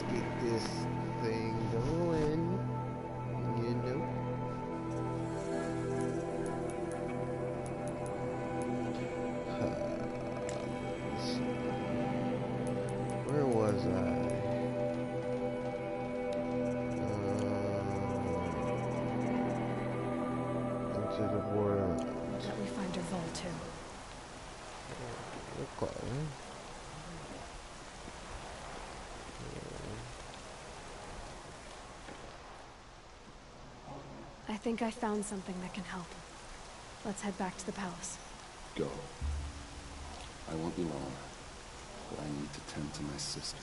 get this thing going. You know. Let's see. Where was I? Into the border. Let me find your vault too. Okay. I think I found something that can help. Let's head back to the palace. Go. I won't be long, but I need to tend to my sister.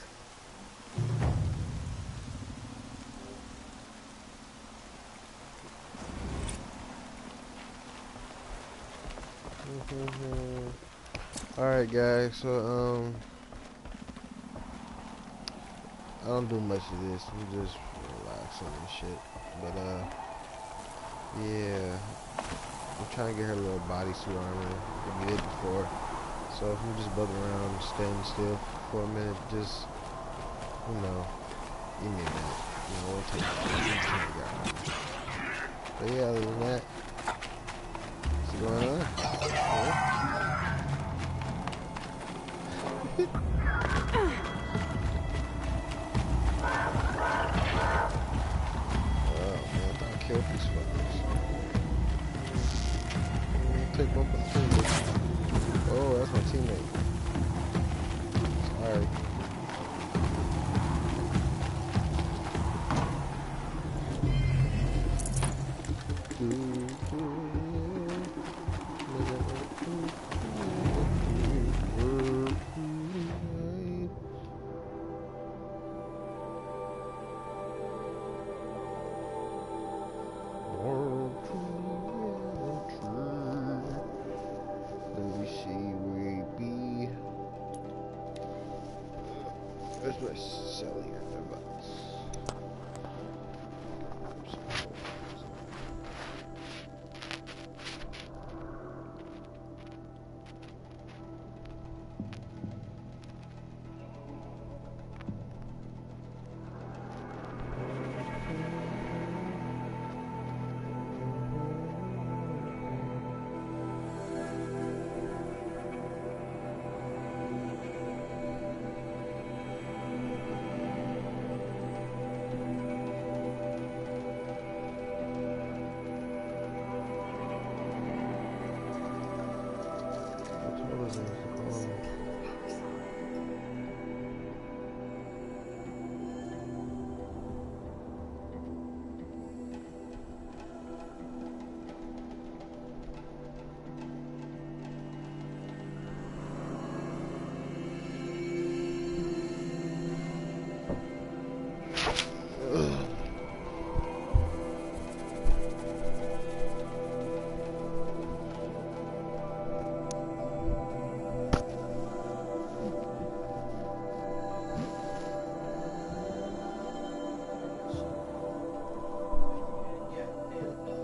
Alright guys, so I don't do much of this. I'm just relaxing and shit. But yeah. I'm trying to get her little bodysuit armor. We did before. So if we just bug around standing still for a minute, just give me a minute. We'll take it. But yeah, other than that, what's going on? Oh man, I thought I killed these fuckers. Take one for the team. Oh, that's my teammate. Sorry. Where's my cellular device?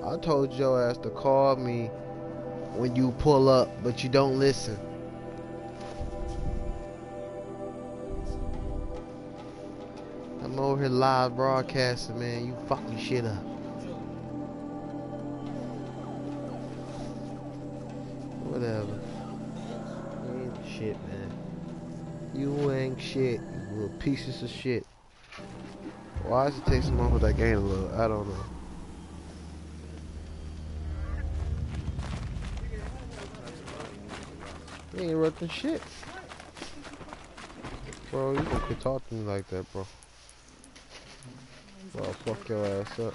I told your ass to call me when you pull up, but you don't listen. I'm over here live broadcasting, man. You fucking shit up. Whatever. You ain't shit, man. You ain't shit. You little pieces of shit. Why does it take so long for that game to load? I don't know. You ain't interrupting shit. Bro, you gonna quit talking to me like that, bro. Bro, I'll fuck your ass up.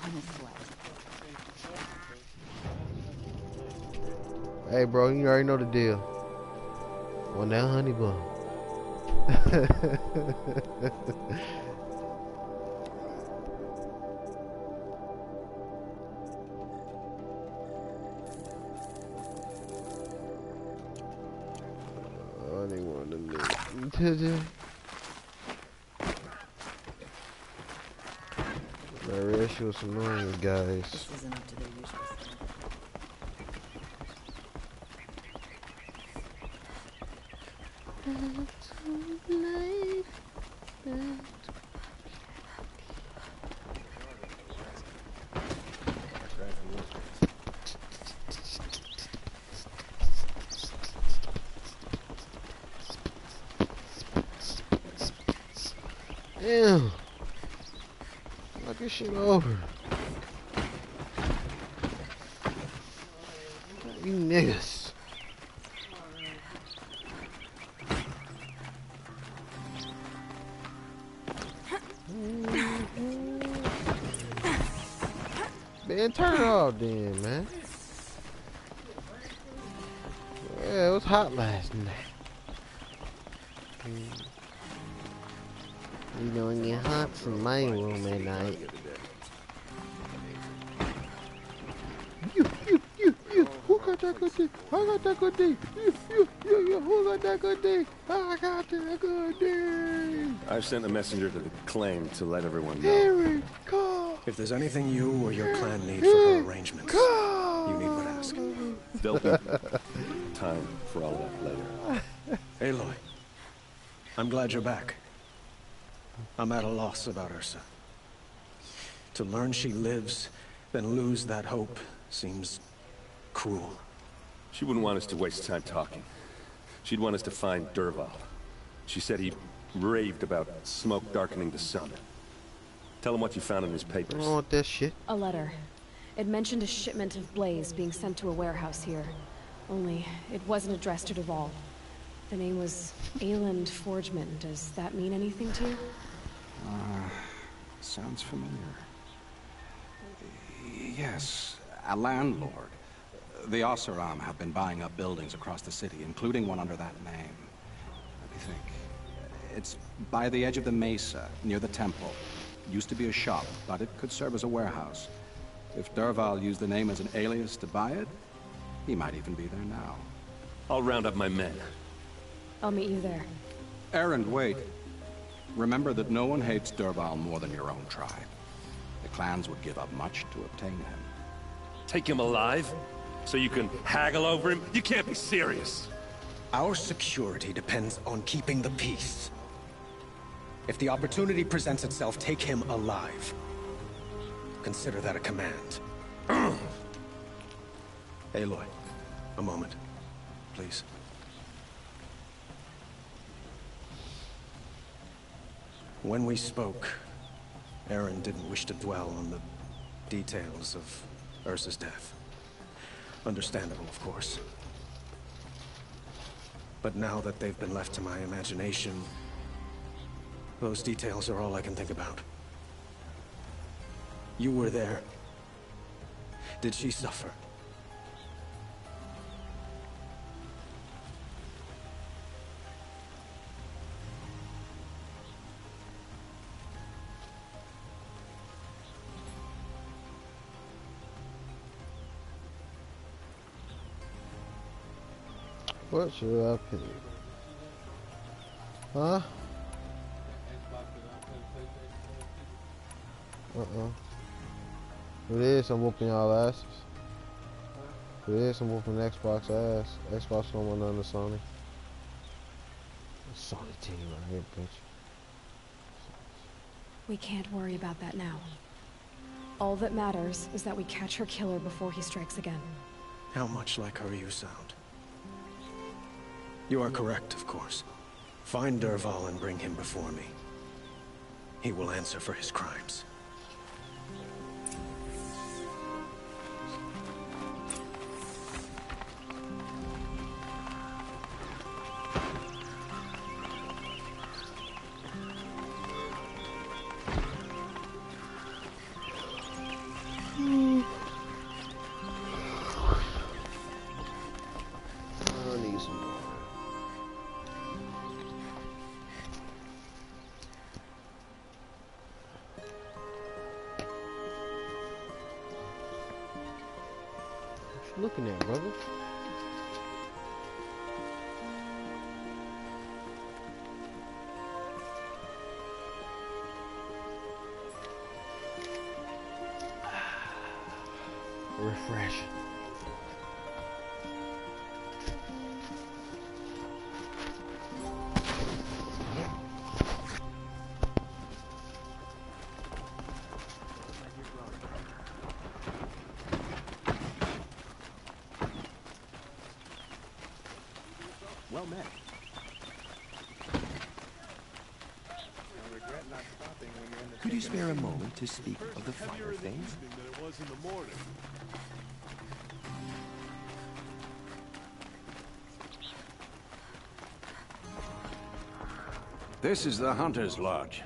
Hey, bro, you already know the deal. On that honey bun. Honey one of them. That real shit was annoying, guys. This isn't up to their usual standard. Damn. Knock this shit over. You niggas. Man, turn it off then, man. Yeah, it was hot last night. You don't get hot from my room at night. You. Who got that good dick? I got that good dick. You. Who got that good dick? I got that good dick. I've sent a messenger to the claim to let everyone know. Harry, call. If there's anything you or your clan need for her arrangements, you need but ask. There'll be time for all that later. Aloy, I'm glad you're back. I'm at a loss about Ursa. To learn she lives, then lose that hope, seems cruel. She wouldn't want us to waste time talking. She'd want us to find Dervahl. She said he raved about smoke darkening the sun. Tell him what you found in his I papers. don't want that shit. A letter. It mentioned a shipment of blaze being sent to a warehouse here. Only, it wasn't addressed to Dervahl. The name was Ayland Forgeman. Does that mean anything to you? Sounds familiar. Yes, a landlord. The Oseram have been buying up buildings across the city, including one under that name. Let me think. It's by the edge of the mesa, near the temple. Used to be a shop, but it could serve as a warehouse. If Dervahl used the name as an alias to buy it, he might even be there now. I'll round up my men. I'll meet you there. Erend, wait. Remember that no one hates Dervahl more than your own tribe. The clans would give up much to obtain him. Take him alive? So you can haggle over him? You can't be serious. Our security depends on keeping the peace. If the opportunity presents itself, take him alive. Consider that a command. Aloy, a moment, please. When we spoke, Erend didn't wish to dwell on the details of Ursa's death. Understandable, of course. But now that they've been left to my imagination, those details are all I can think about. You were there. Did she suffer? What should I pick? Huh? If it is, I'm whooping y'all asses. If it is, I'm whooping Xbox ass. Xbox don't want none of Sony. Sony team right here, bitch. We can't worry about that now. All that matters is that we catch her killer before he strikes again. How much like her you sound. You are correct, of course. Find Dervahl and bring him before me. He will answer for his crimes. Looking at, brother. Refreshing. Well met. I regret not Could you spare a moment to speak of the finer things? This is the Hunter's Lodge.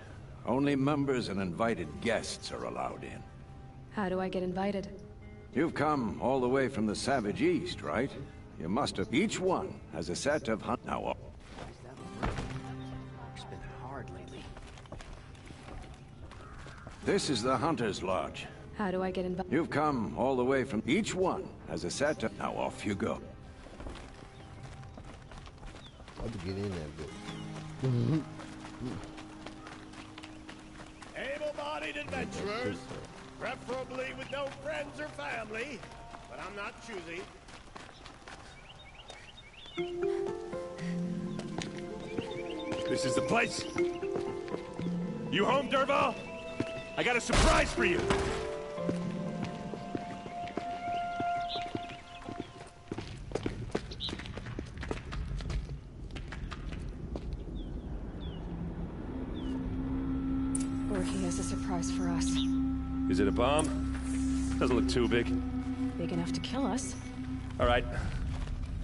Only members and invited guests are allowed in. How do I get invited? You've come all the way from the Savage East, right? You must have. Each one has a set of hunt. Now, It's been hard lately. this is the Hunter's Lodge. How do I get invited? You've come all the way from. Each one has a set of. Now off you go. I'll be getting in that bit. Able-bodied adventurers, preferably with no friends or family, but I'm not choosy. This is the place. You home, Dervahl? I got a surprise for you. He has a surprise for us. Is it a bomb? Doesn't look too big. Big enough to kill us. All right.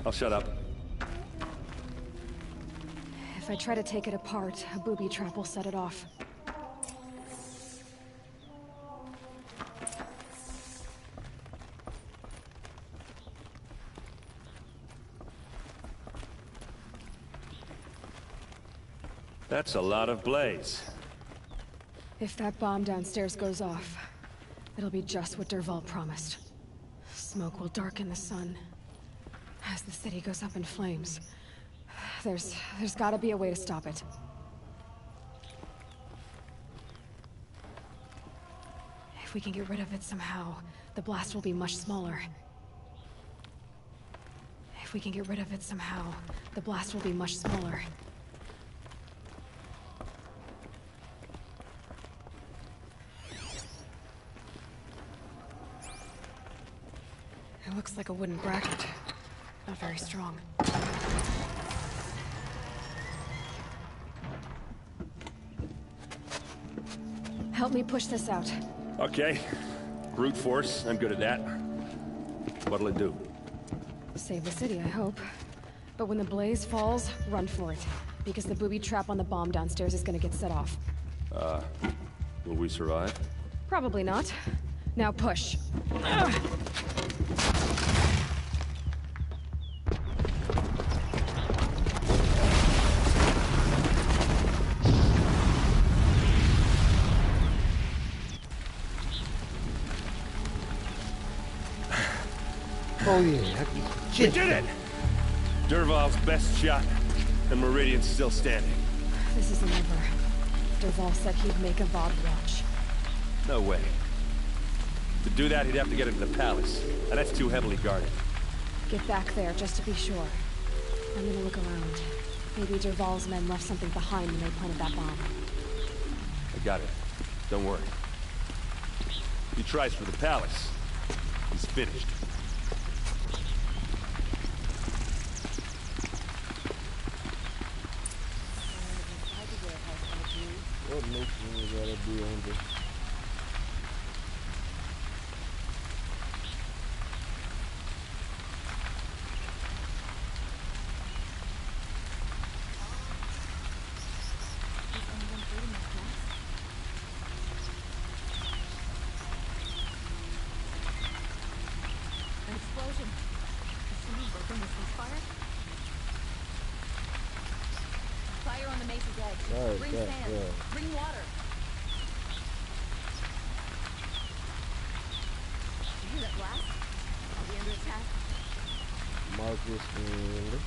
I'll shut up. If I try to take it apart, a booby trap will set it off. That's a lot of blaze. If that bomb downstairs goes off, it'll be just what Dervahl promised. Smoke will darken the sun. As the city goes up in flames. There's gotta be a way to stop it. If we can get rid of it somehow, the blast will be much smaller. If we can get rid of it somehow, the blast will be much smaller. It looks like a wooden bracket. Not very strong. Help me push this out. Okay. Brute force, I'm good at that. What'll it do? Save the city, I hope. But when the blaze falls, run for it. Because the booby trap on the bomb downstairs is gonna get set off. Will we survive? Probably not. Now push. Ugh. Oh yeah, We did it! Dervahl's best shot, and Meridian's still standing. This isn't over. Dervahl said he'd make a VOD watch. No way. To do that, he'd have to get into the palace, and that's too heavily guarded. Get back there, just to be sure. I'm gonna look around. Maybe Dervahl's men left something behind when they planted that bomb. I got it. Don't worry. If he tries for the palace, he's finished. what mission we gotta be under? An explosion. Is someone broken this ceasefire? Fire on the mesa's edge. Right, Bring yeah, sand. yeah. Bring water. You hear that blast? Are we under attack? Marcus and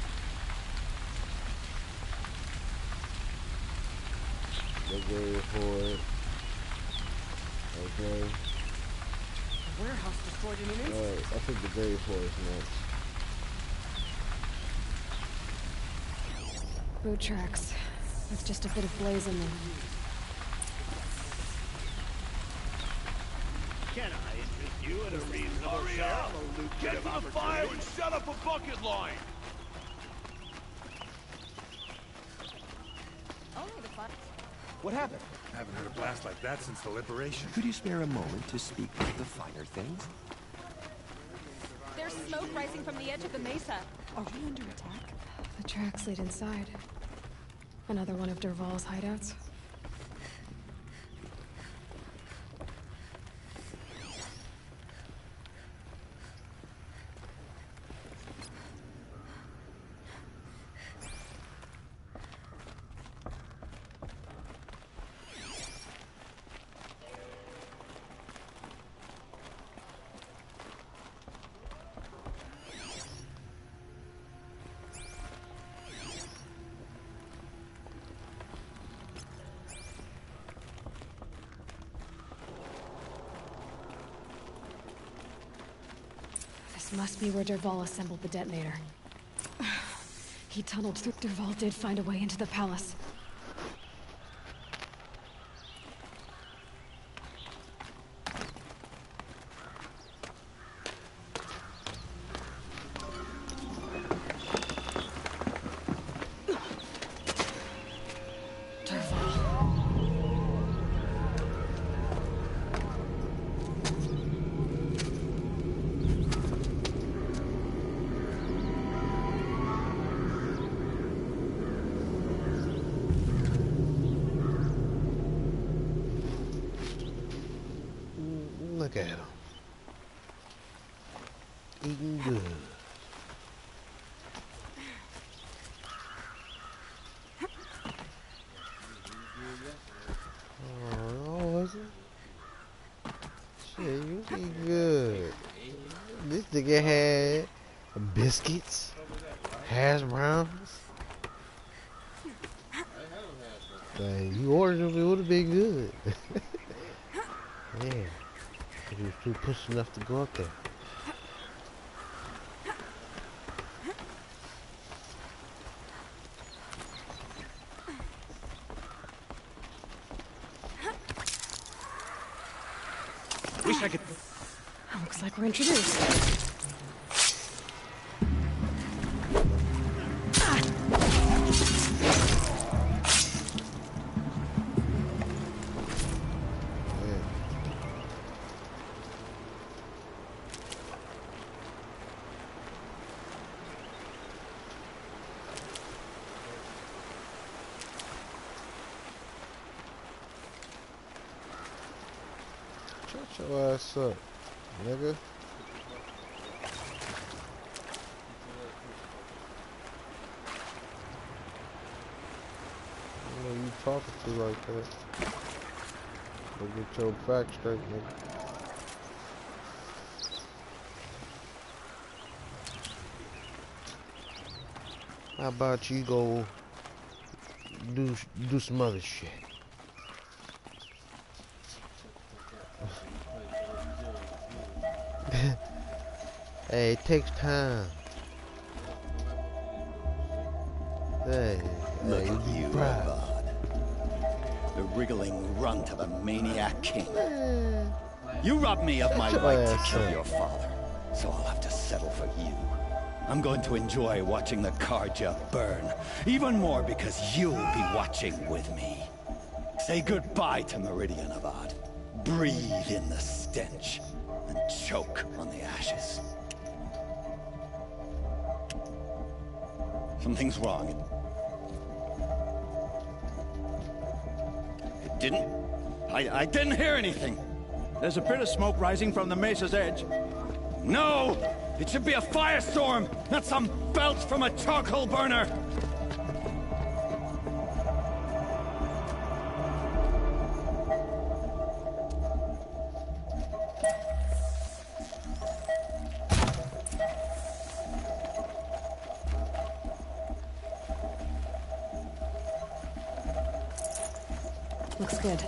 the Gray Horde. Okay. The warehouse destroyed in an instant. Alright, I think the Gray Horde is next. Boot tracks. With just a bit of blaze in them. Can I interest you in a reasonable share of a lucrative opportunity? Shut up a bucket line! Only the fun. What happened? I haven't heard a blast like that since the liberation. Could you spare a moment to speak of the finer things? There's smoke rising from the edge of the mesa. Are we under attack? The tracks lead inside. Another one of Dervahl's hideouts. Must be where Dervahl assembled the detonator. He tunneled through. Dervahl did find a way into the palace. Look at him. Eating good. Oh, was it? Shit, you eat good. This nigga had biscuits, hash browns. Like, you ordered them, it would have been good. Yeah. He was too pussy enough to go up there. Wish I could. Looks like we're introduced. Shut your ass up, nigga. I know you talking to like that. Go get your facts straight, nigga. How about you go do some other shit? Hey, it takes time. Hey, Look hey, at you, proud. Avad. The wriggling runt of a maniac king. You robbed me of my Shut right your to ass kill up. your father, so I'll have to settle for you. I'm going to enjoy watching the Karja burn, even more because you'll be watching with me. Say goodbye to Meridian, Avad. Breathe in the stench, and choke on the ashes. Something's wrong. It didn't? I didn't hear anything. There's a bit of smoke rising from the mesa's edge. No! It should be a firestorm, not some belch from a charcoal burner! Looks good.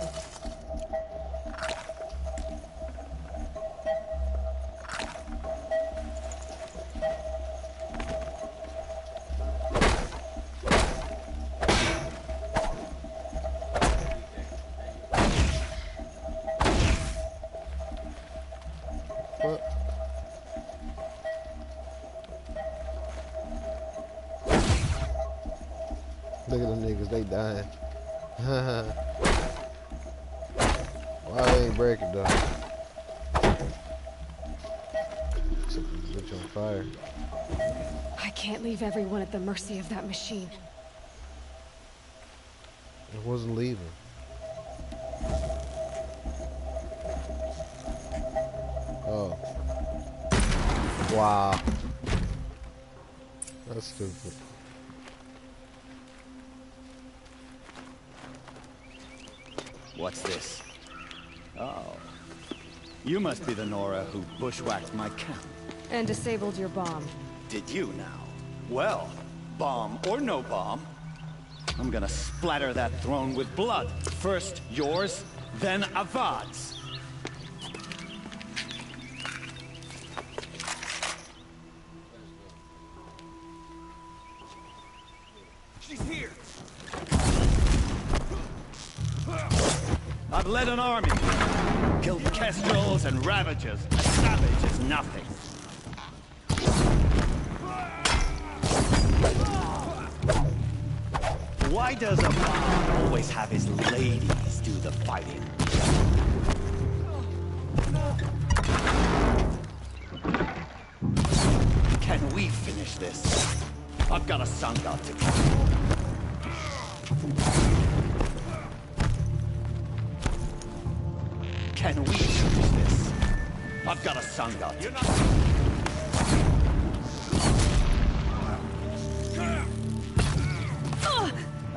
What? Look at them niggas, they dying. Why they ain't break it though? Set the bitch on fire. I can't leave everyone at the mercy of that machine. It wasn't leaving. Oh. Wow. That's stupid. What's this? Oh. You must be the Nora who bushwhacked my camp. And disabled your bomb. Did you now? Well, bomb or no bomb, I'm gonna splatter that throne with blood. First yours, then Avad's. She's here! I've led an army. Killed kestrels and ravagers. A savage is nothing. Why does a man always have his ladies do the fighting? Can we finish this? I've got a sun god to kill. Can we finish this? I've got a sun god to kill.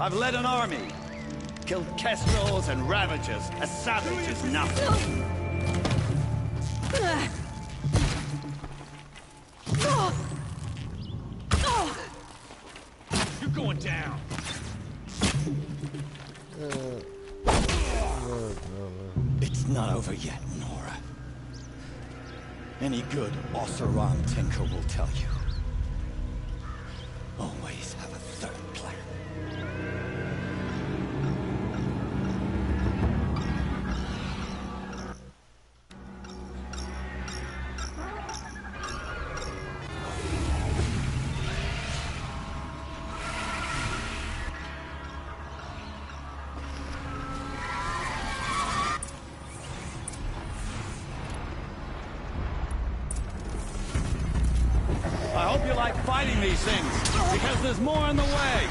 I've led an army. Killed kestrels and ravagers. A savage is nothing. You're going down! It's not over yet, Nora. Any good Oseram tinker will tell you. Always have a third plan. I hope you like fighting these things, because there's more on the way.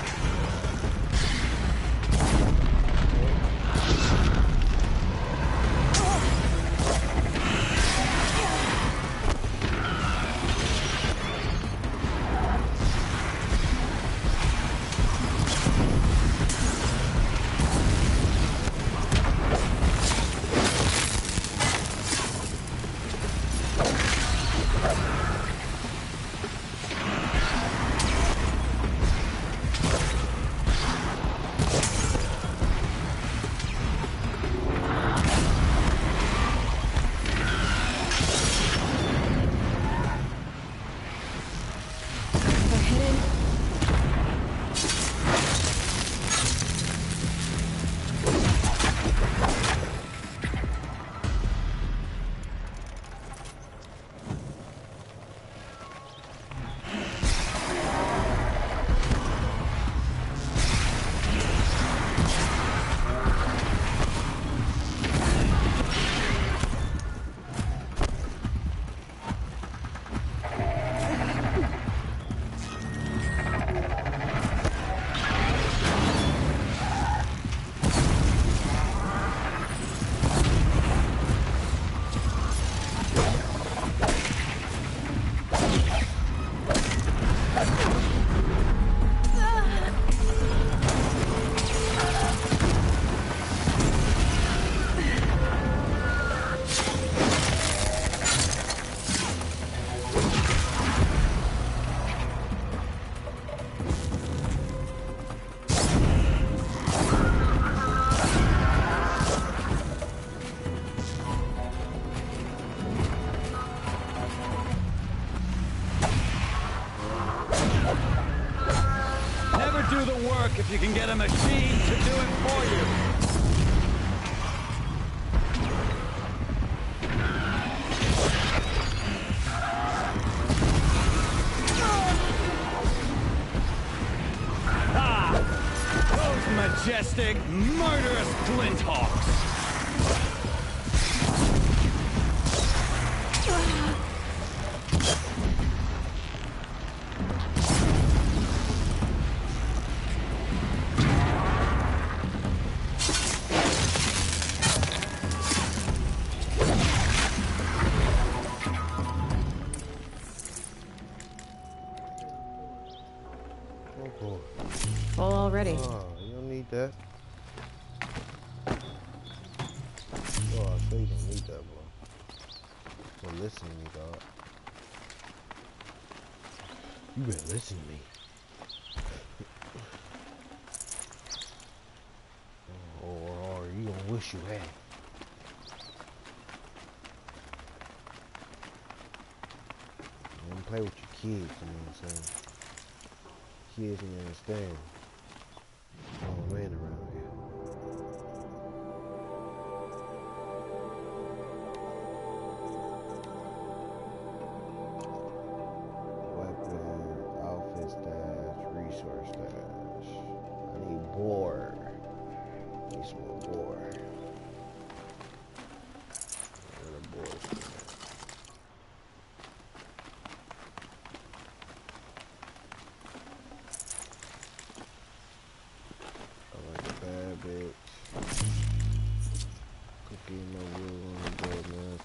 Do the work if you can get a machine to do it for you. Ah! Those majestic, murderous glint hawks. sure you don't need that, bro. So listen to me, dog. You better listen to me. Or you gonna wish you had. Don't play with your kids, you know what I'm saying? Kids don't understand. Oh man around here. Weapon, outfit stash, resource stash. I need board. Need some more board. Where the board's at? I like a bad bitch. Cookie, no real one, board, man.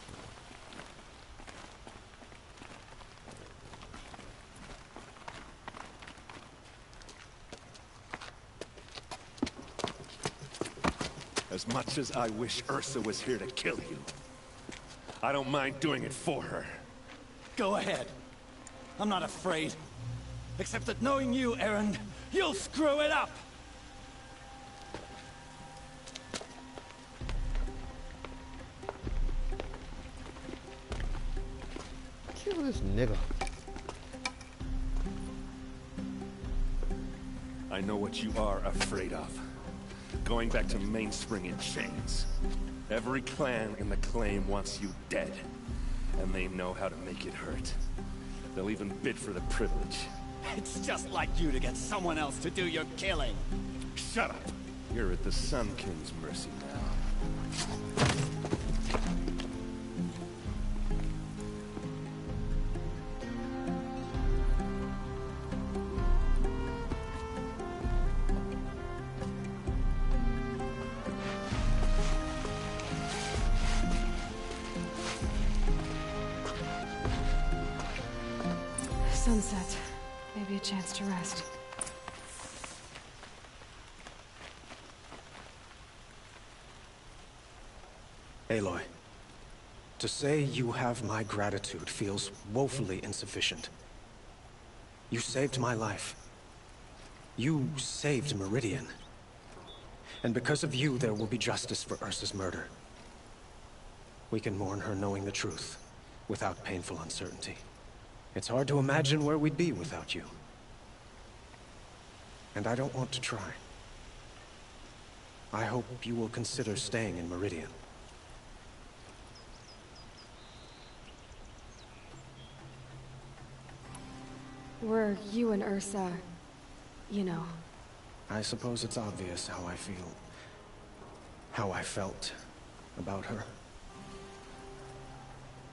As much as I wish Ursa was here to kill you, I don't mind doing it for her. Go ahead. I'm not afraid. Except that knowing you, Aaron, you'll screw it up! Kill this nigga. I know what you are afraid of. Going back to Mainspring in chains. Every clan in the claim wants you dead. And they know how to make it hurt. They'll even bid for the privilege. It's just like you to get someone else to do your killing. Shut up! You're at the Sun King's mercy now. Sunset. Maybe a chance to rest. Aloy, to say you have my gratitude feels woefully insufficient. You saved my life. You saved Meridian. And because of you, there will be justice for Ursa's murder. We can mourn her knowing the truth, without painful uncertainty. It's hard to imagine where we'd be without you. And I don't want to try. I hope you will consider staying in Meridian. Were you and Ursa, you know? I suppose it's obvious how I feel. How I felt about her.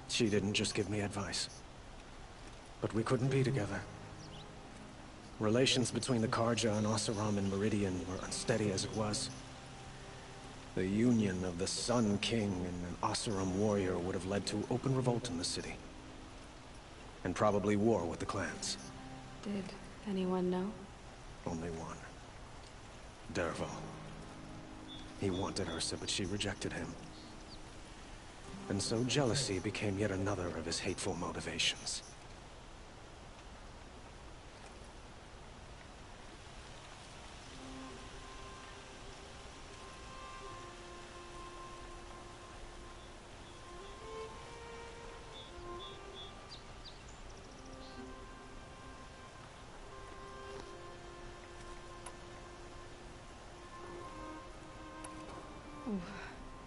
She didn't just give me advice. But we couldn't be together. Relations between the Karja and Oseram and Meridian were unsteady as it was. The union of the Sun King and an Oseram warrior would have led to open revolt in the city. And probably war with the clans. Did anyone know? Only one. Dervahl. He wanted Ursa, but she rejected him. And so jealousy became yet another of his hateful motivations.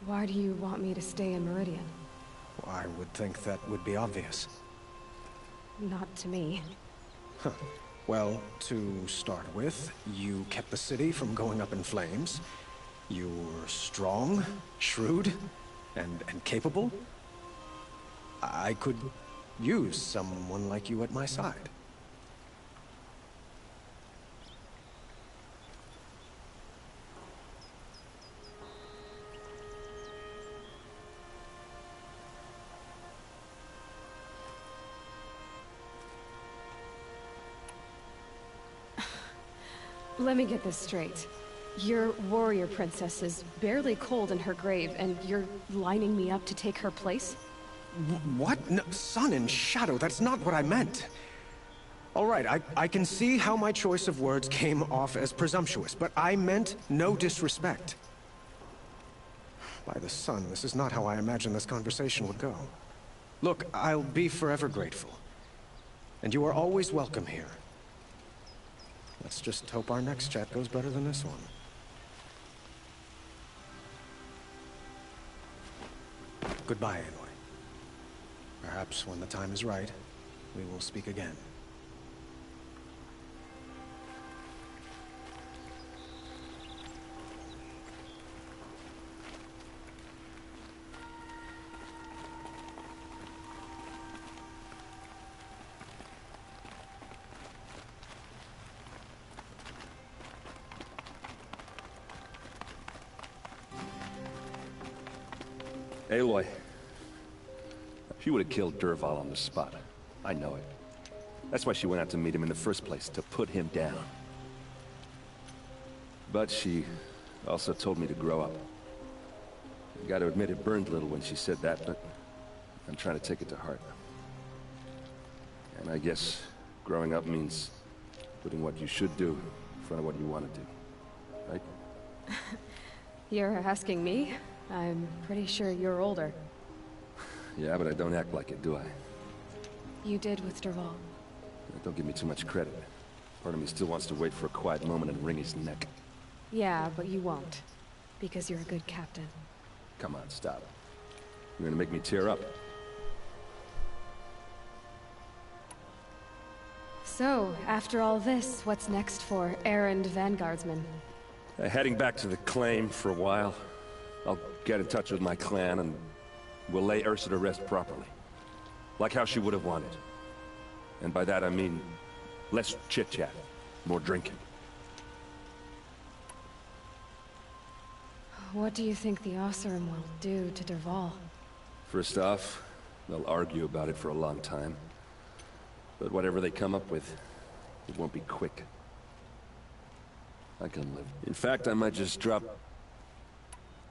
Why do you want me to stay in Meridian? I would think that would be obvious. Not to me. Huh. Well, to start with, you kept the city from going up in flames. You were strong, shrewd, and capable. I could use someone like you at my side. Let me get this straight. Your warrior princess is barely cold in her grave, and you're lining me up to take her place? What? No, sun and shadow, that's not what I meant. All right, I can see how my choice of words came off as presumptuous, but I meant no disrespect. By the sun, this is not how I imagined this conversation would go. Look, I'll be forever grateful. And you are always welcome here. Let's just hope our next chat goes better than this one. Goodbye, Aloy. Perhaps when the time is right, we will speak again. Aloy. She would have killed Dervahl on the spot. I know it. That's why she went out to meet him in the first place, to put him down. But she also told me to grow up. I gotta admit it burned a little when she said that, but I'm trying to take it to heart. And I guess growing up means putting what you should do in front of what you want to do. Right? You're asking me? I'm pretty sure you're older. Yeah, but I don't act like it, do I? You did with Dervahl. Don't give me too much credit. Part of me still wants to wait for a quiet moment and wring his neck. Yeah, but you won't. Because you're a good captain. Come on, stop. You're gonna make me tear up. So, after all this, what's next for errand vanguardsman? Heading back to the claim for a while. I'll get in touch with my clan and we'll lay Ursa to rest properly. Like how she would have wanted. And by that I mean less chit-chat, more drinking. What do you think the Oseram will do to Dervahl? First off, they'll argue about it for a long time. But whatever they come up with, it won't be quick. I can live. In fact, I might just drop...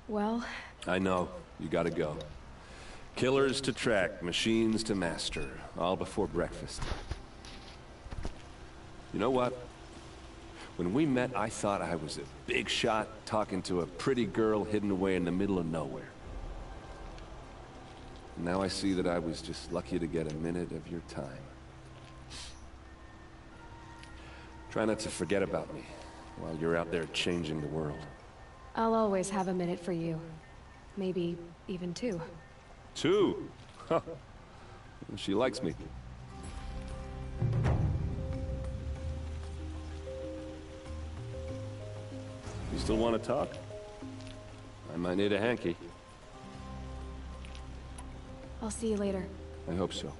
Well... I know. You gotta go. Killers to track, machines to master. All before breakfast. You know what? When we met, I thought I was a big shot talking to a pretty girl hidden away in the middle of nowhere. Now I see that I was just lucky to get a minute of your time. Try not to forget about me while you're out there changing the world. I'll always have a minute for you. Maybe even two. Two? Huh. She likes me. You still want to talk? I might need a hanky. I'll see you later. I hope so.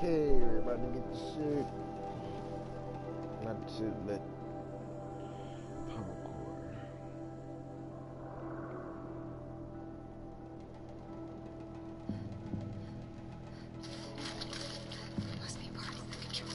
Okay, we're about to get the suit. Not the suit, but power cord. Must be part of the picture.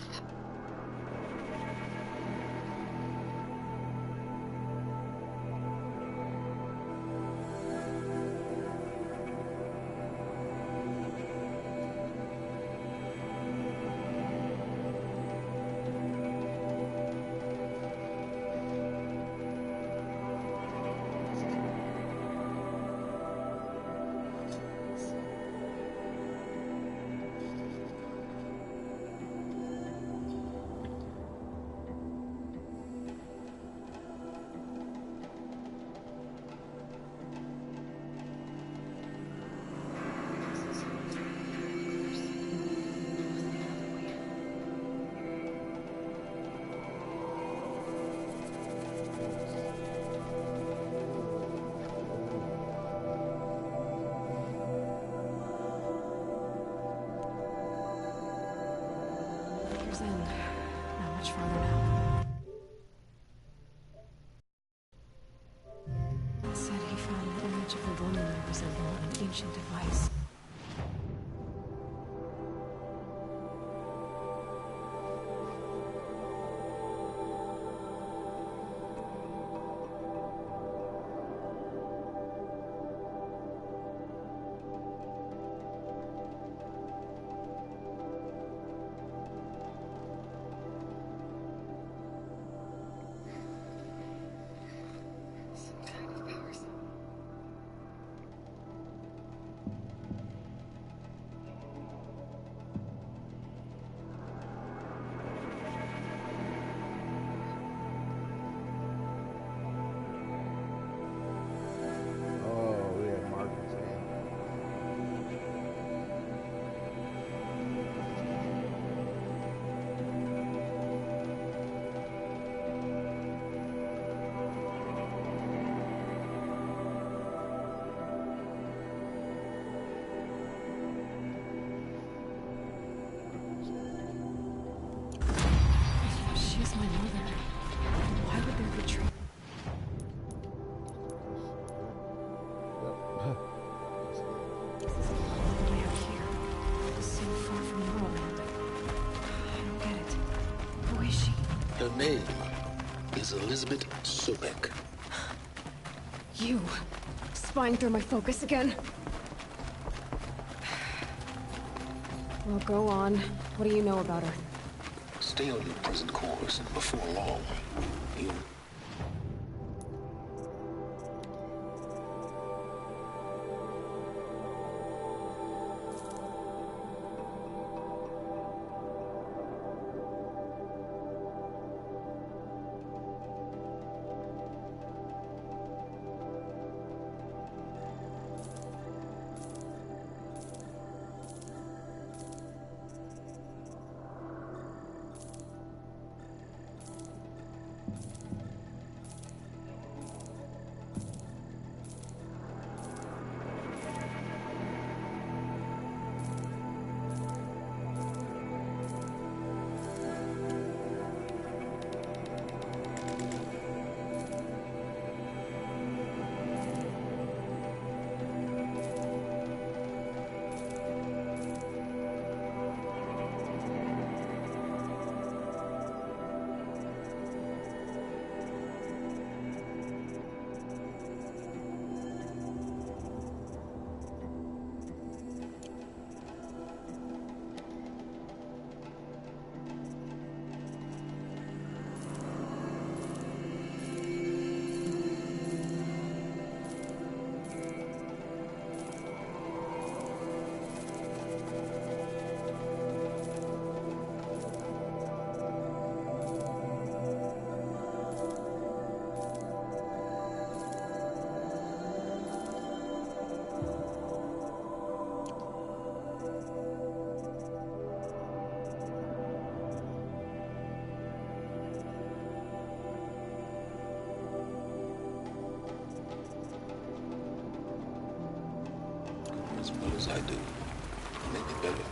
resemble an ancient device. Oh, yeah, Marcus, man. She's my mother. Why would there be trees? Way out here. So far from Morrowind. I don't get it. Who is she? Her name is Elizabeth Sobek. You. Spying through my focus again? Well, go on. What do you know about her? Stay on your present course, and before long, you... as well as I do, maybe better.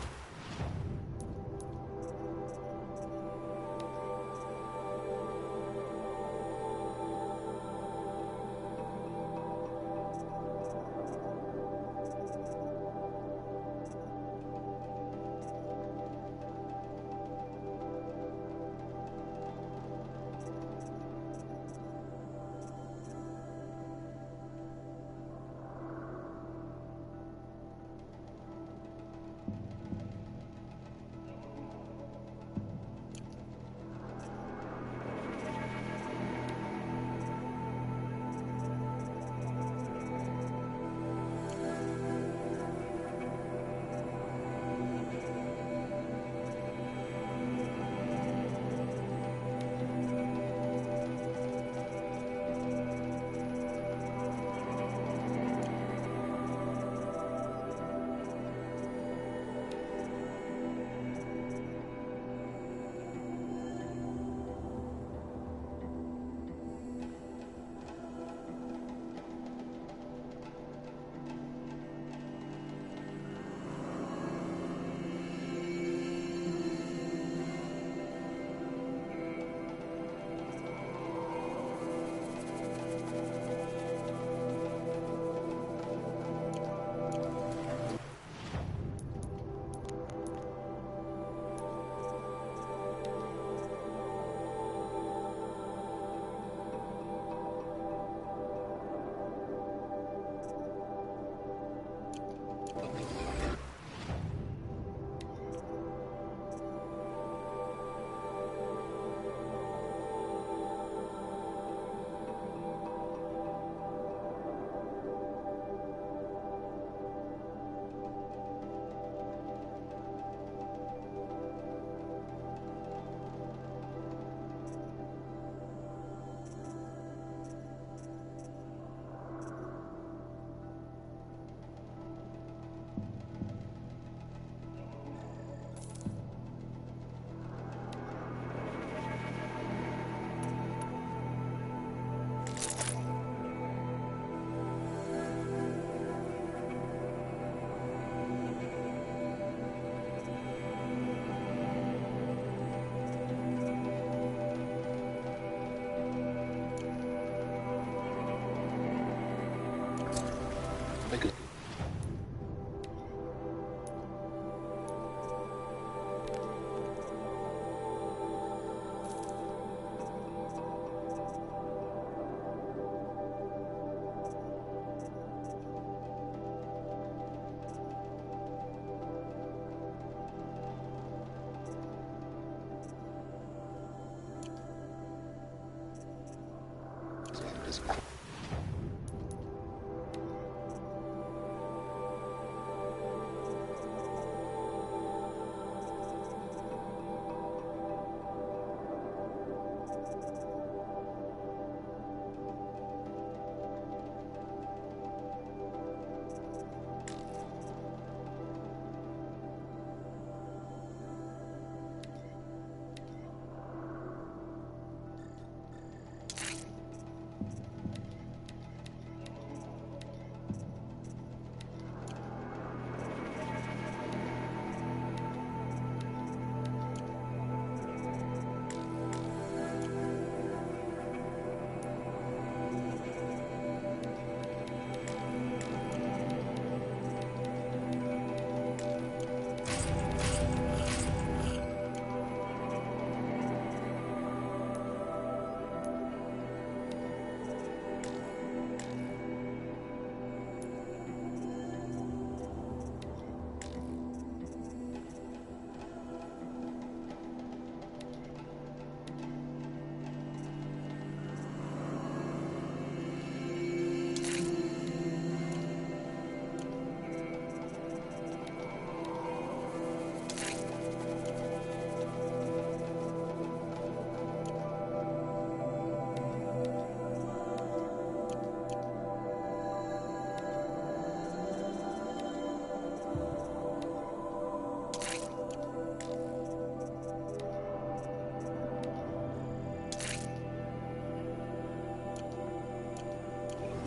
this.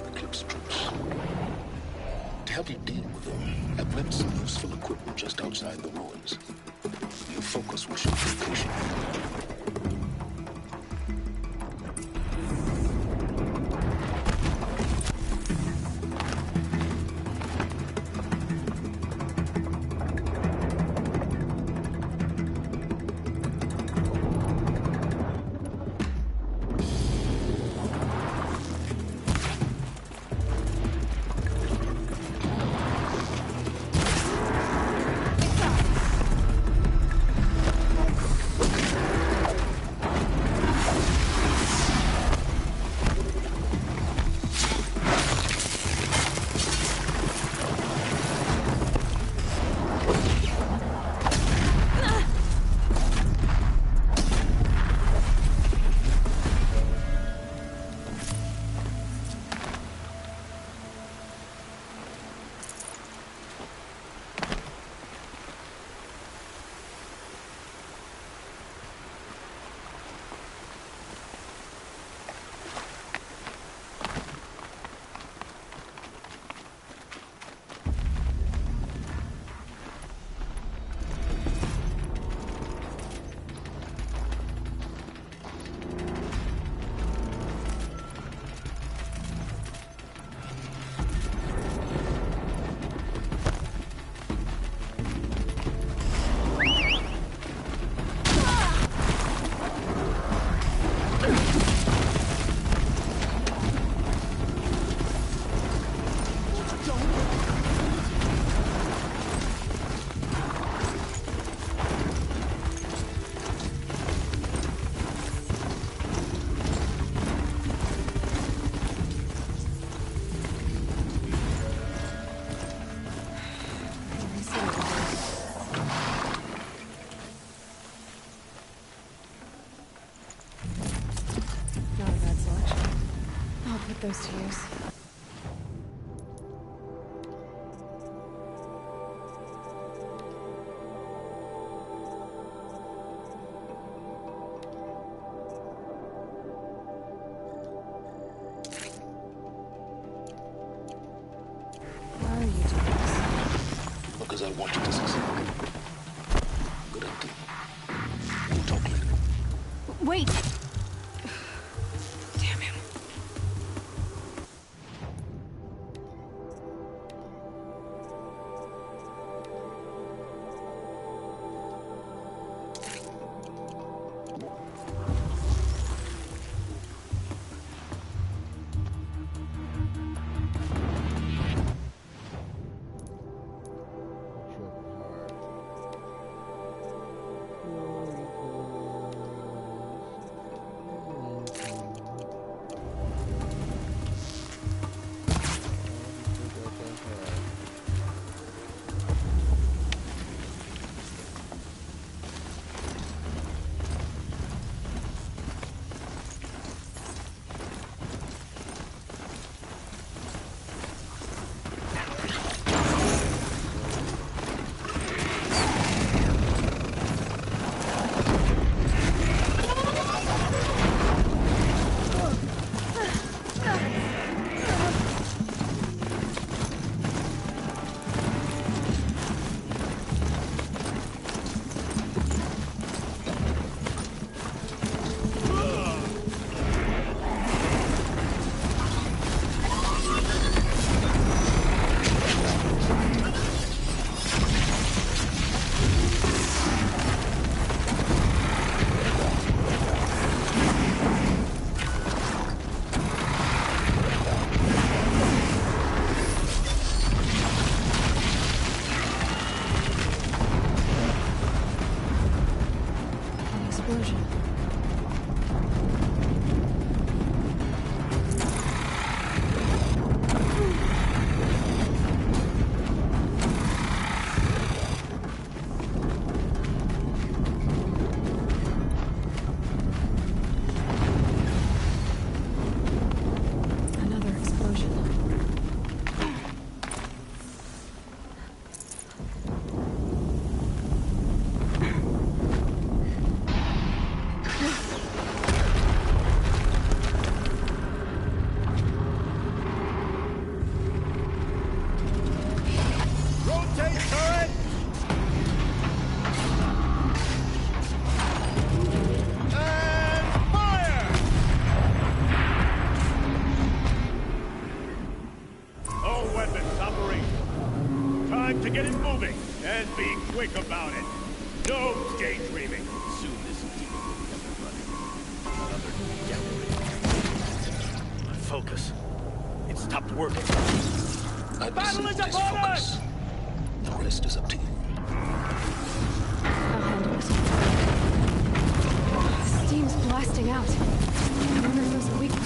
Eclipse troops. To help you deal with them, I've left some useful equipment just outside the ruins. Your focus will show location. Put those to use. Why are you doing this? Because I want you to succeed. Good idea. We'll talk later. Wait! Damn him. Then be quick about it. No daydreaming. Soon this demon will be up and running. Another gallery. My focus. It stopped working. I perceive focus. The rest is up to you. I'll handle it. The steam's blasting out. I wonder if there's a weakness.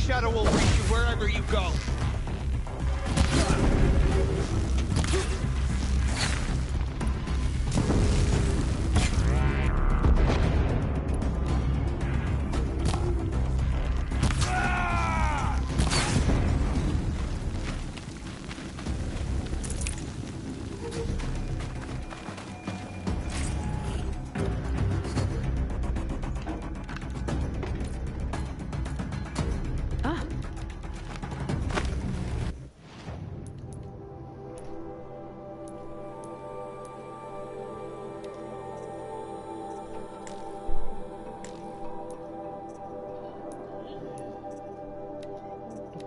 shadow will reach you wherever you go.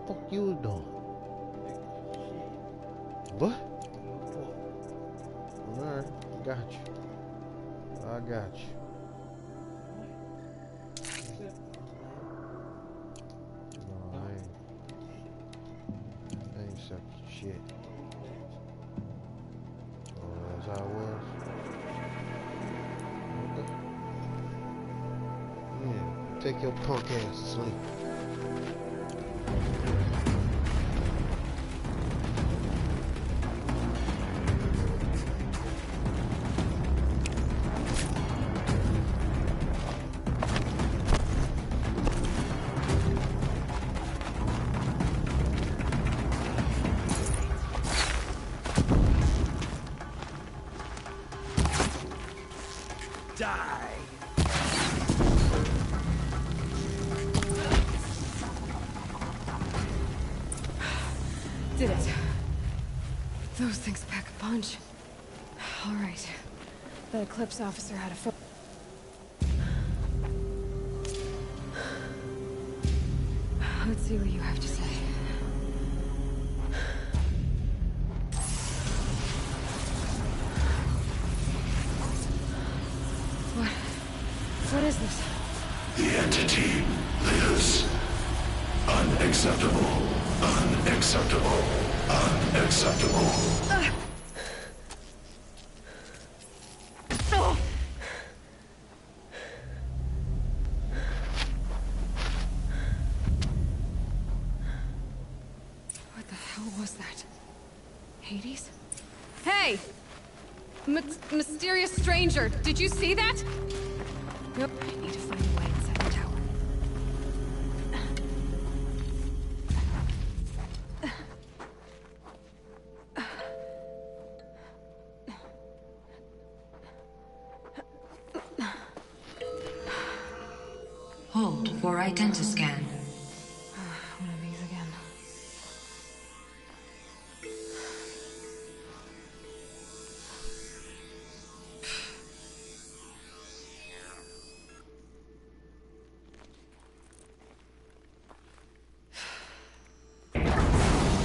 Fuck you doing? What? Alright, I got you. I got you. No, I ain't sucking shit. Oh, as I was. Okay. Yeah, take your punk ass to sleep. die. Did it. Those things pack a punch. All right. The Eclipse officer had a Let's see what you have to say. What is this? The entity lives. Unacceptable. Unacceptable. Unacceptable. What the hell was that? Hades? Hey! Mysterious stranger, did you see that? Yep, I need to find a way inside the tower. Hold for identiscan. One of these again.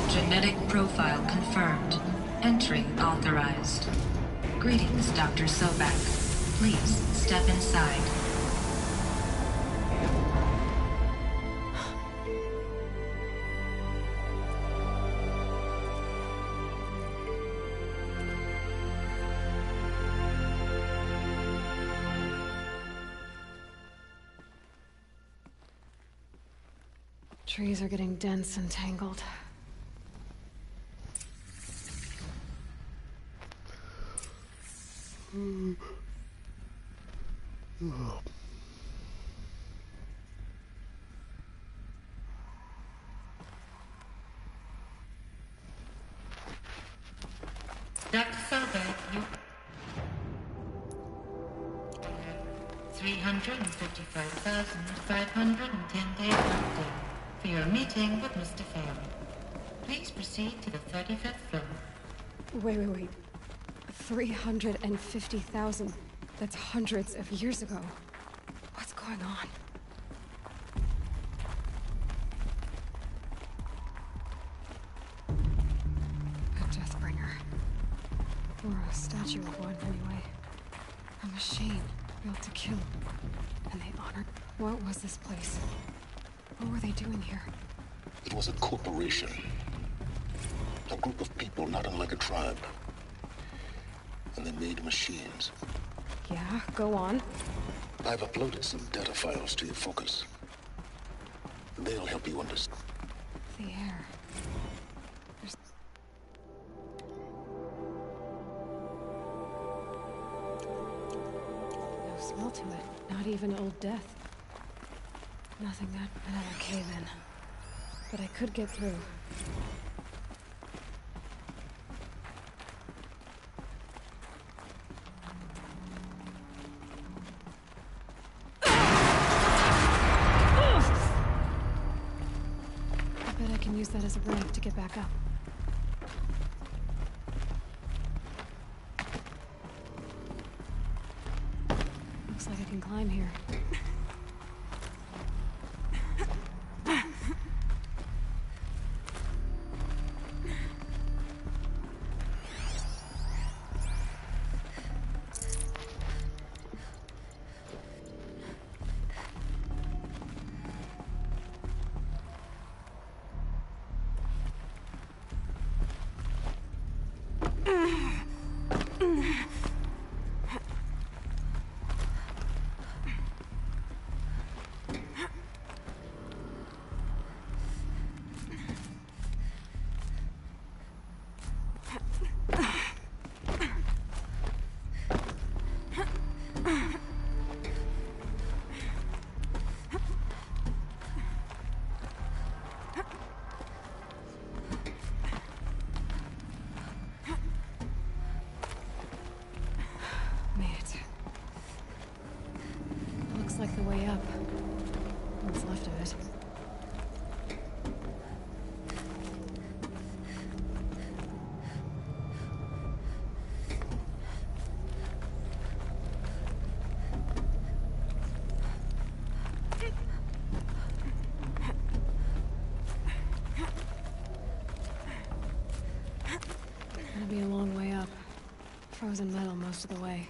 Genetic profile confirmed. Entry authorized. Greetings, Dr. Sobek. Please step inside. Trees are getting dense and tangled. Dr. Sobek, you... 355,510 days update for your meeting with Mr. Pham. Please proceed to the 35th floor. Wait. 350,000. That's hundreds of years ago. What's going on? A Deathbringer. Or a statue of one, anyway. A machine built to kill. And they honored... What was this place? What were they doing here? It was a corporation. A group of people not unlike a tribe. And they made machines. Yeah, go on. I've uploaded some data files to your focus. They'll help you understand. The air. There's... no smell to it. Not even old death. Nothing that... another cave-in. But I could get through. Use that as a ramp to get back up. Looks like I can climb here. frozen metal most of the way.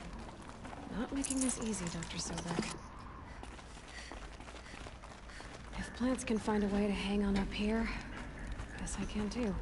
Not making this easy, Dr. Sobek. If plants can find a way to hang on up here, guess I can too.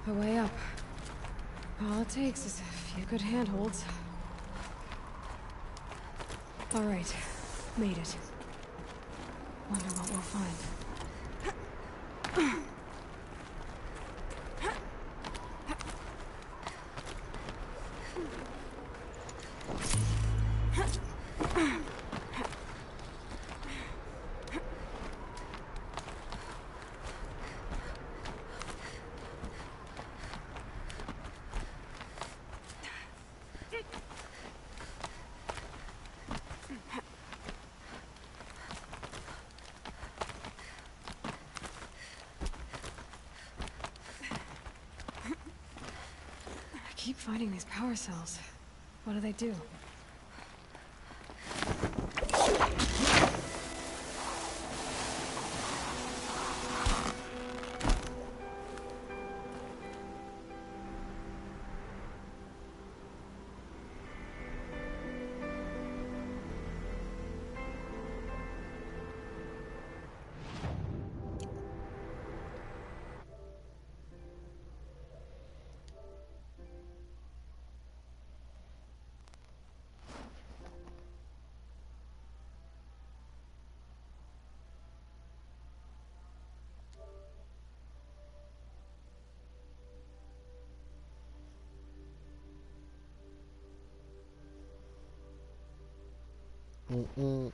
A way up. All it takes is a few good handholds. All right, made it. Wonder what we'll find. I keep finding these power cells. What do they do? Mm-mm-mm.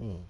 Mm.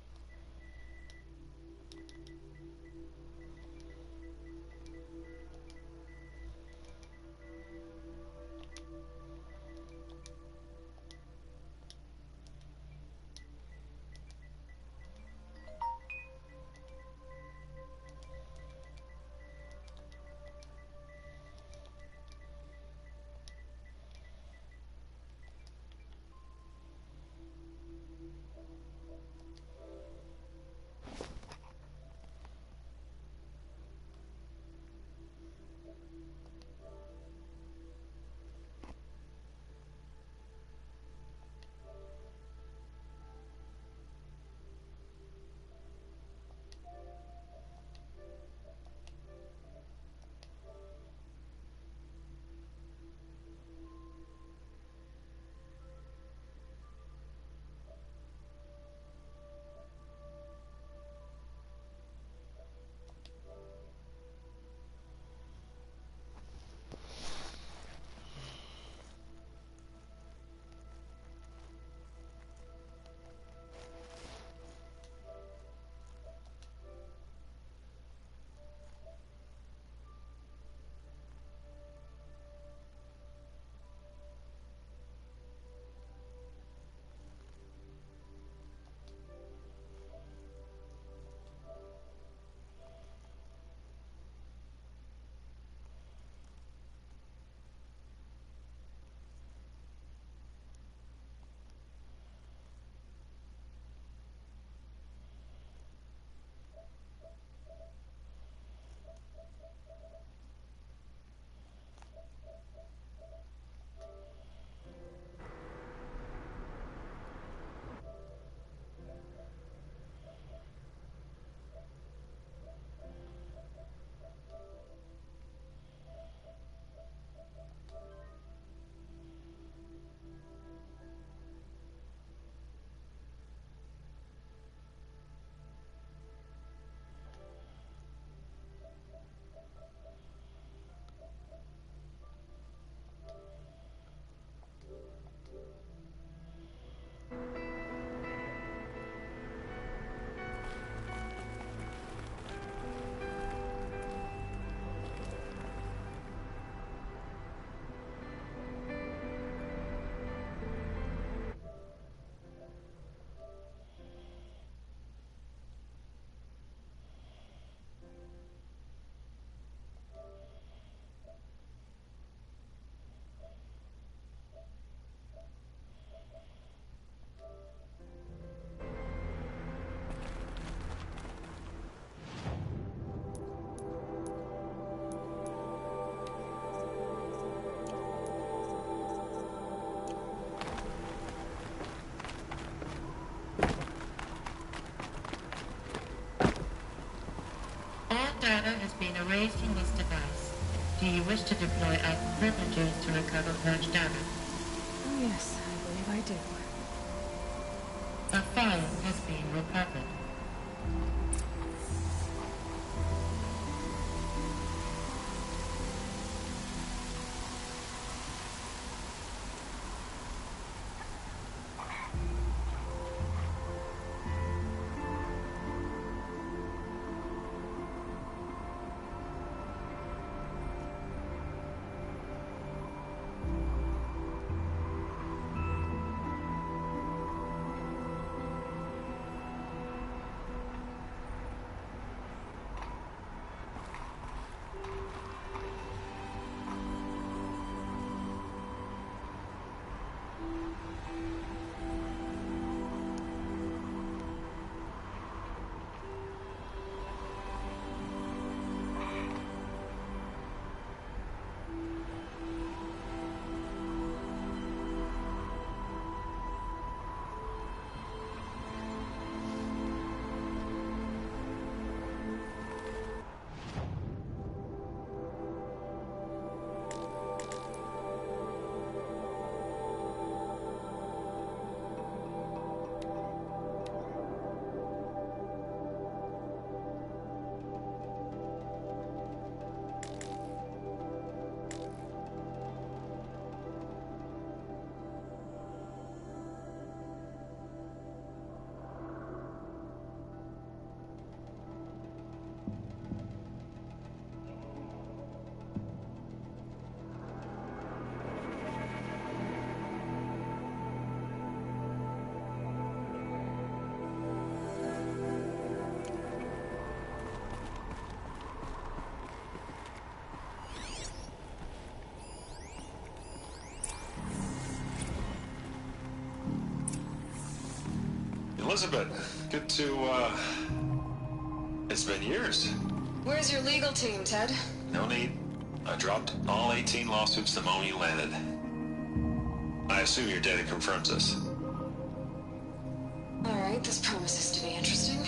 All data has been erased from this device. Do you wish to deploy our privileges to recover purge data? Oh yes, I believe I do. A file has been recovered. Elizabeth, good to, it's been years. Where's your legal team, Ted? No need. I dropped all 18 lawsuits the moment you landed. I assume your data confirms this. Alright, this promises to be interesting.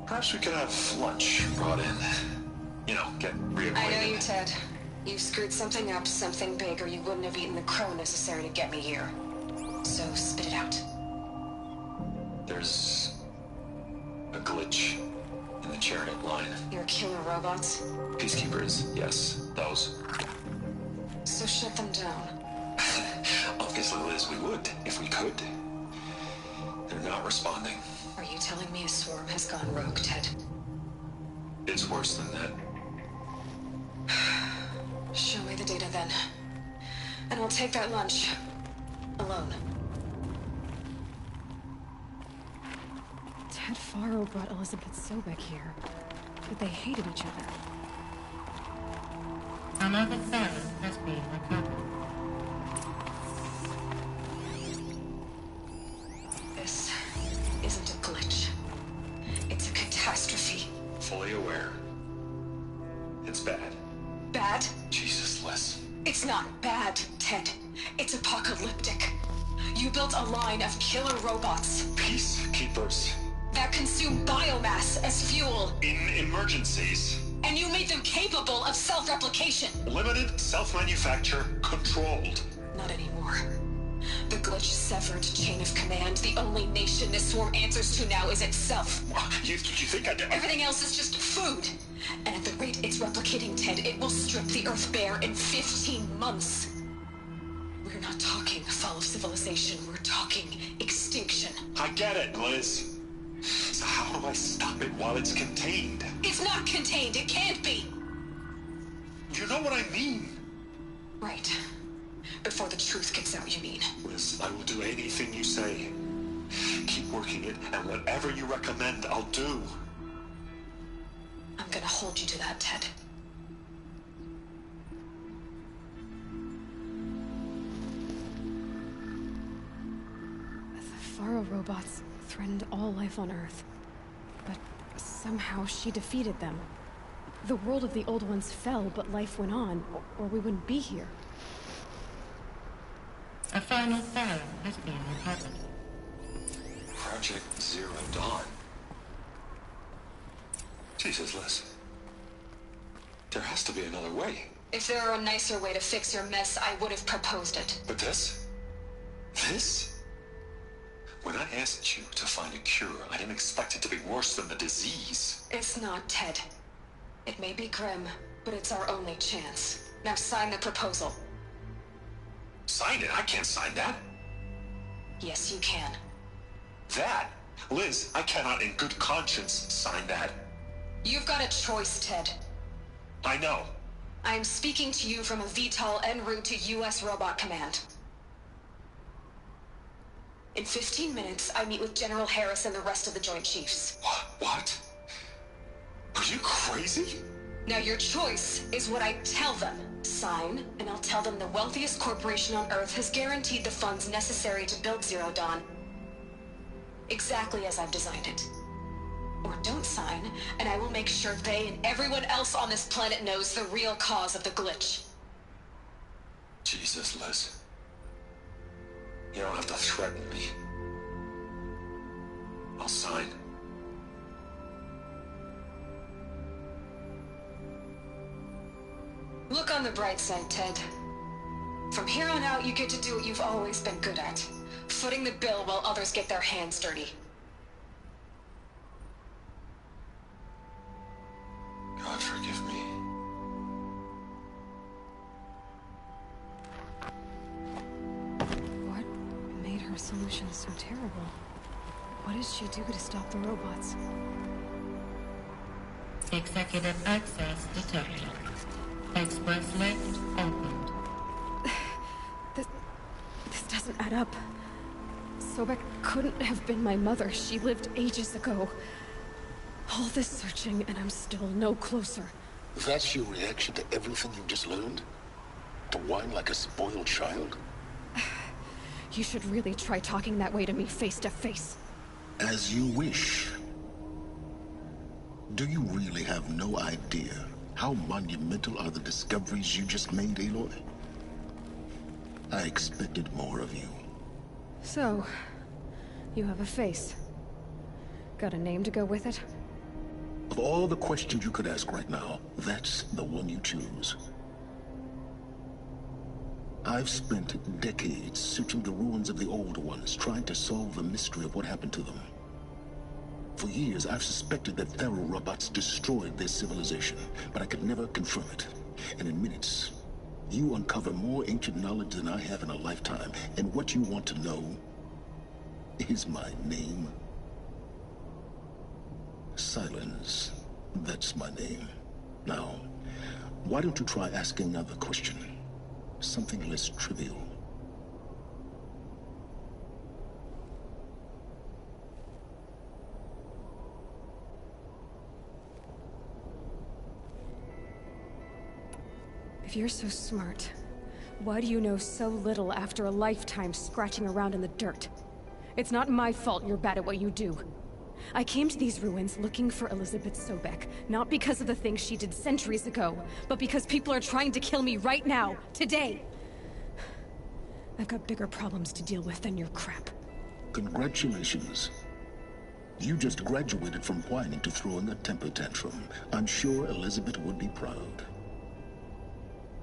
Perhaps we could have lunch brought in. You know, get reacquainted. I know you, Ted. You screwed something up, something big, or you wouldn't have eaten the crow necessary to get me here. So, spit it out. There's a glitch in the chariot line. Your killer robots? Peacekeepers, yes, those. So shut them down. Obviously, Liz, we would, if we could. They're not responding. Are you telling me a swarm has gone rogue, Ted? It's worse than that. Show me the data then. And I'll take that lunch. Alone. Ted Faro brought Elizabeth Sobek here. But they hated each other. Another file has been recovered. This isn't a glitch. It's a catastrophe. Fully aware. It's bad. Bad? Jesus, Liz. It's not bad, Ted. It's apocalyptic. You built a line of killer robots. Peacekeepers. That consume biomass as fuel. In emergencies. And you made them capable of self-replication. Limited, self-manufacture, controlled. Not anymore. The glitch severed chain of command. The only nation this swarm answers to now is itself. You think I did? Everything else is just food. And at the rate it's replicating, Ted, it will strip the Earth bare in 15 months. We're not talking fall of civilization. We're talking extinction. I get it, Liz. So how do I stop it while it's contained? It's not contained. It can't be. You know what I mean? Right. Before the truth gets out, you mean? Liz, I will do anything you say. Keep working it, and whatever you recommend, I'll do. I'm gonna hold you to that, Ted. The Faro robots threatened all life on Earth. But somehow she defeated them. The world of the old ones fell, but life went on, or we wouldn't be here. A final file has been recovered. Project Zero Dawn. Jesus, Liz. There has to be another way. If there were a nicer way to fix your mess, I would have proposed it. But this? This? When I asked you to find a cure, I didn't expect it to be worse than the disease. It's not, Ted. It may be grim, but it's our only chance. Now sign the proposal. Sign it? I can't sign that. Yes, you can. That? Liz, I cannot in good conscience sign that. You've got a choice, Ted. I know. I am speaking to you from a VTOL en route to U.S. Robot Command. In 15 minutes, I meet with General Harris and the rest of the Joint Chiefs. What? Are you crazy? Now your choice is what I tell them. Sign, and I'll tell them the wealthiest corporation on Earth has guaranteed the funds necessary to build Zero Dawn. Exactly as I've designed it. Or don't sign, and I will make sure they and everyone else on this planet knows the real cause of the glitch. Jesus, Liz. You don't have to threaten me. I'll sign. Look on the bright side, Ted. From here on out, you get to do what you've always been good at. Footing the bill while others get their hands dirty. God forgive me. What made her solution so terrible? What does she do to stop the robots? Executive access detected. Express lift opened. This doesn't add up. Sobek couldn't have been my mother. She lived ages ago. All this searching, and I'm still no closer. That's your reaction to everything you've just learned? To whine like a spoiled child? You should really try talking that way to me face to face. As you wish. Do you really have no idea how monumental are the discoveries you just made, Aloy? I expected more of you. So, you have a face. Got a name to go with it? Of all the questions you could ask right now, that's the one you choose. I've spent decades searching the ruins of the older ones, trying to solve the mystery of what happened to them. For years, I've suspected that Faro robots destroyed their civilization, but I could never confirm it. And in minutes, you uncover more ancient knowledge than I have in a lifetime. And what you want to know is my name. Silence. That's my name. Now, why don't you try asking another question? Something less trivial. If you're so smart, why do you know so little after a lifetime scratching around in the dirt? It's not my fault you're bad at what you do. I came to these ruins looking for Elizabeth Sobek, not because of the things she did centuries ago, but because people are trying to kill me right now, today. I've got bigger problems to deal with than your crap. Congratulations. You just graduated from whining to throwing a temper tantrum. I'm sure Elizabeth would be proud.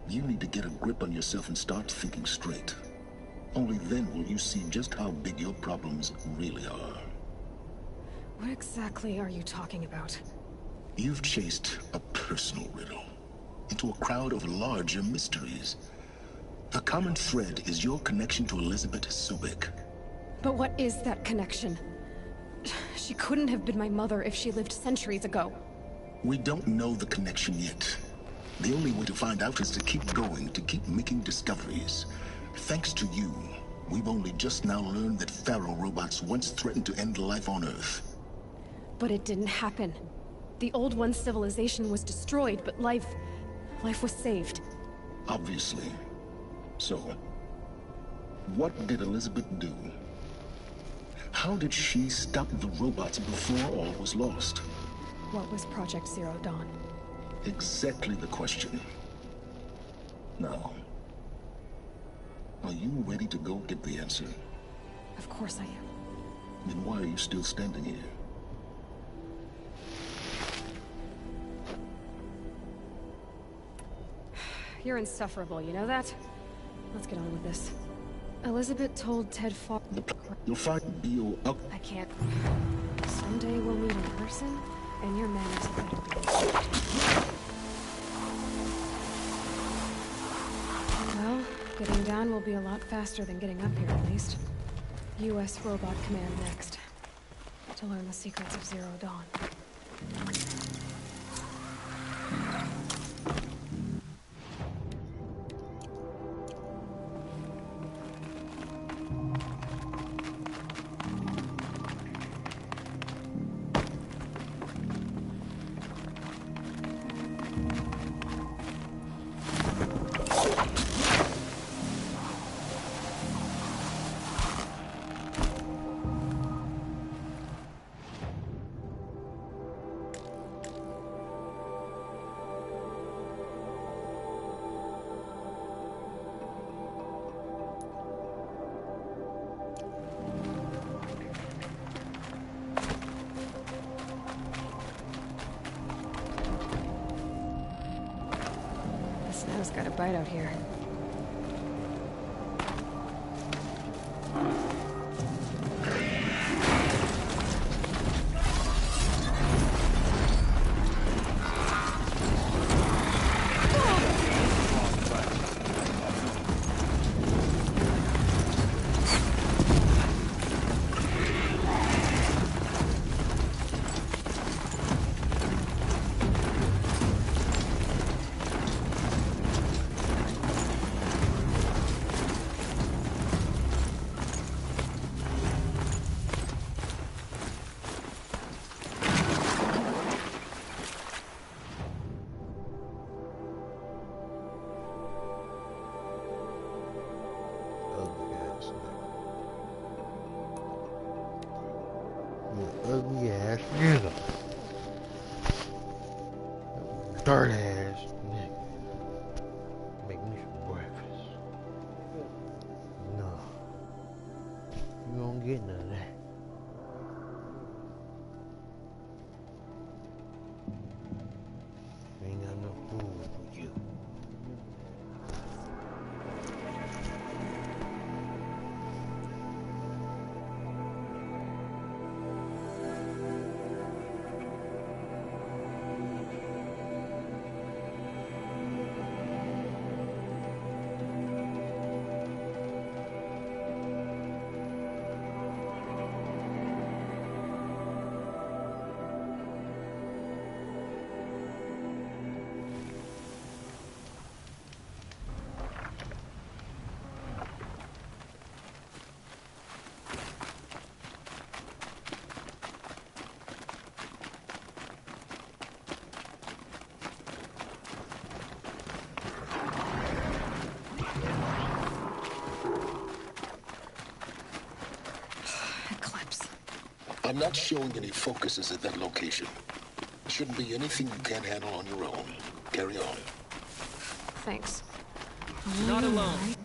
You need to get a grip on yourself and start thinking straight. Only then will you see just how big your problems really are. What exactly are you talking about? You've chased a personal riddle into a crowd of larger mysteries. The common thread is your connection to Elizabeth Sobek. But what is that connection? She couldn't have been my mother if she lived centuries ago. We don't know the connection yet. The only way to find out is to keep going, to keep making discoveries. Thanks to you, we've only just now learned that Faro robots once threatened to end life on Earth. But it didn't happen. The old one's civilization was destroyed, but life was saved. Obviously. So, what did Elizabeth do? How did she stop the robots before all was lost? What was Project Zero Dawn? Exactly the question. Now, are you ready to go get the answer? Of course I am. Then why are you still standing here? You're insufferable, you know that? Let's get on with this. Elizabeth told Ted Far... You'll find Bio... I can't... Someday we'll meet in person, and your manners better be... Well, getting down will be a lot faster than getting up here, at least. U.S. Robot Command next. To learn the secrets of Zero Dawn. Snow's got a bite out here. Ugly ass nigga. Dirt ass nigga. Make me some breakfast. No. You don't get none of that. Ain't got no food for you. I'm not showing any focuses at that location. Shouldn't be anything you can't handle on your own. Carry on. Thanks. Not alone.